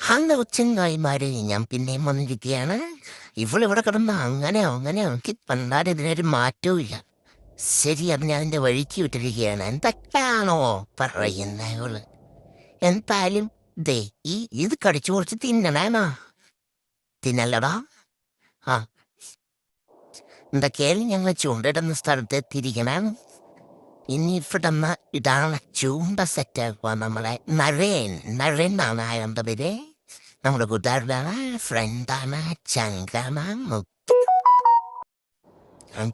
Hello ചെങ്ങായിമാരെ, ഞാൻ പിന്നെയും വന്നിരിക്കുകയാണ്. ഇവളിവിടെ കിടന്ന് അങ്ങനെ അങ്ങനെ എനിക്ക് പണ്ടാരം ഇതിനൊരു മാറ്റവും ഇല്ല. ശരി, അത് ഞാൻ എൻ്റെ വഴിക്ക് വിട്ടിരിക്കുകയാണ്. എന്തൊക്കെയാണോ പറയുന്ന ഇവള്? എന്തായാലും ദേ ഇത് കടിച്ചു കുറച്ച് തിന്നണേന്നാ. തിന്നല്ലടാ. ആ, എന്തൊക്കെയായാലും ഞങ്ങൾ ചൂണ്ടിടുന്ന സ്ഥലത്ത് എത്തിയിരിക്കണേ. ഇനി ഇവിടുന്ന് ഇതാണ് ചൂണ്ട സെറ്റാക്കുക. നമ്മളെ നരേൻ എന്നാണ് അയാളുടെ പേര്. നമ്മുടെ കൂട്ടുകാരനാണ്, ഫ്രണ്ടാണ്, ചങ്കാണ്.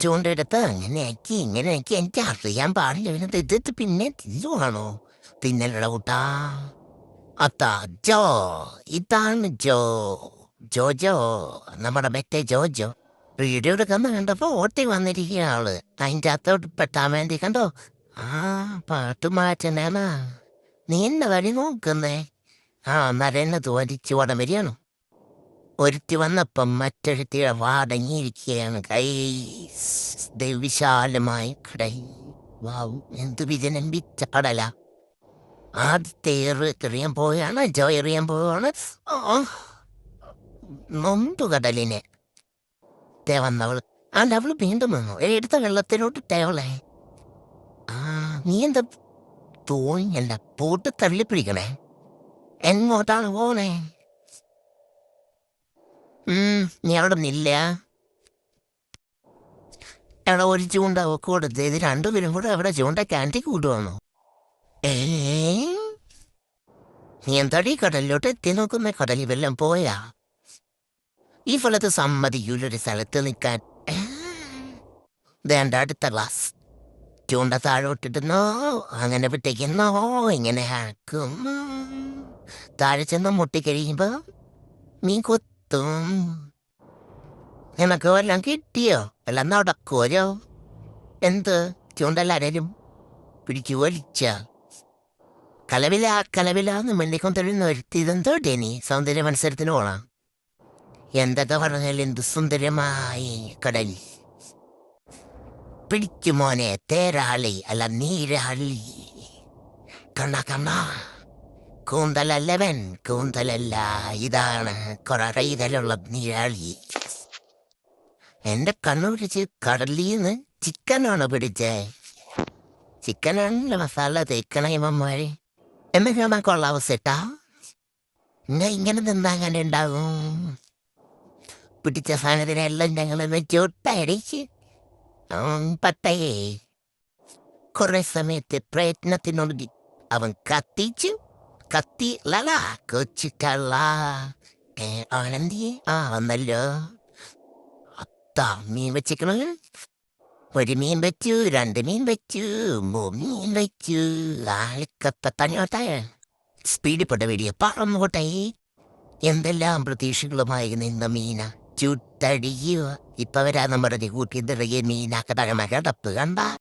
ചൂണ്ടെടുത്ത് ഇങ്ങനെയൊക്കെ എനിക്ക് അറിയാൻ പാടില്ല. ഇത് പിന്നെ തിന്നുവാണോ? തിന്നലട കൂട്ടാ. അത്താ ജോ, ഇതാണ് ജോജോ, നമ്മുടെ മറ്റേ ജോജോ. വീഡിയോ എടുക്കുന്ന കണ്ടപ്പോ ഓട്ടി വന്നിരിക്കുക ആള്. അതിൻ്റെ അകത്തോട്ട് പെട്ടാൻ വേണ്ടി കണ്ടോ. ആ, പാട്ട് മാറ്റണേനാ. നീ എന്നെ വഴി നോക്കുന്നേ. ആ, നരനെ തോരിച്ച് വടംവരികയാണ്. ഒരുത്തി വന്നപ്പം മറ്റൊരുത്തിയുടെ വാടങ്ങിയിരിക്കുകയാണ്. വിശാലമായി കടൈ. വാവ്, എന്ത് വിജനം വിറ്റ കടല. ആദ്യത്തെ എറിയാൻ പോവുകയാണ്, എറിയാൻ പോവുകയാണ്. നൊന്തു കടലിനെ. വന്നവള് അവള് വീണ്ടും വന്നു. എടുത്ത വെള്ളത്തിലോട്ട് തേവളെ. ആ, നീ എന്താ തോന്നിയല്ല, പോട്ട് തള്ളിപ്പിടിക്കണേ. എങ്ങോട്ടാണ് പോണേ? നീ അവിടെ നില്ല. അവിടെ ഒരു ചൂണ്ട കൊടുത്ത് ഇത് രണ്ടുപേരും കൂടെ അവിടെ ചൂണ്ട കാൻറ്റി കൂട്ടുവാണോ? നീ എന്താടി കടലിലോട്ട് എത്തി നോക്കുന്ന? കടലിൽ വെള്ളം പോയാ? ഈ ഫലത്ത് സമ്മതിക്കൂലൊരു സ്ഥലത്ത് നിൽക്കാൻ. വേണ്ട, അടുത്ത ക്ലാസ്. ചൂണ്ട താഴോട്ടിട്ടുന്നോ, അങ്ങനെ വിട്ടേക്കുന്നോ, ഇങ്ങനെ ആക്കും. താഴെ ചെന്ന് മുട്ടിക്കഴിയുമ്പോ മീൻ കൊത്തും. നിനക്ക് വല്ലതും കിട്ടിയോ? എല്ലാം നടക്കുവോ? എന്ത് ചൂണ്ടല്ലാരും പിടിച്ചു വലിച്ച കലവിലാന്ന് മെല്ലിക്കൊണ്ടിരുന്ന ഒരുത്തിതെന്തോ ഡെനി സൗന്ദര്യ മത്സരത്തിന് പോണം. എന്തൊക്കെ പറഞ്ഞാൽ എന്ത് സുന്ദരമായി കടൽ. പിടിച്ചു മോനെ, തേരാളി അല്ല നീരാളി. കണ്ണ കൂന്തലല്ലവൻ, കൂന്തലല്ല, ഇതാണ് കൊറയിലുള്ള നീരാളി. എന്റെ കണ്ണു പിടിച്ച് കടലിന്ന് ചിക്കനാണ് പിടിച്ചേ. ചിക്കനാണല്ലോ മസാല തേക്കണ ഇവന്മാര്. എന്നാ കൊള്ളാവോ സെട്ടാ? ഇങ്ങനെ നിന്നാ അങ്ങനെ ഉണ്ടാകും. പിടിച്ച സാധനത്തിനെല്ലാം ഞങ്ങൾ ചുട്ടടിച്ച് പട്ടേ. കുറെ സമയത്തെ പ്രയത്നത്തിനൊടുങ്ങി അവൻ കത്തിച്ചു. ലല കൊച്ചു കള്ള. ആനന്ദിയെ വന്നല്ലോ. അത്താ, മീൻ വെച്ചിക്കണ. ഒരു മീൻ വെച്ചു, 2 മീൻ വെച്ചു, 3 മീൻ വെച്ചു. ആൾക്കപ്പത്തഞ്ഞോട്ടെ സ്പീഡിൽ പെട്ട വീഡിയോ പറന്നോട്ടെ. എന്തെല്ലാം പ്രതീക്ഷകളുമായി നിന്ന മീന ചുട്ടടിക്കുക. ഇപ്പൊ വരാ നമ്മുടെ കൂട്ടി നിറയെ മീനാക്കട കിടപ്പ് കണ്ട.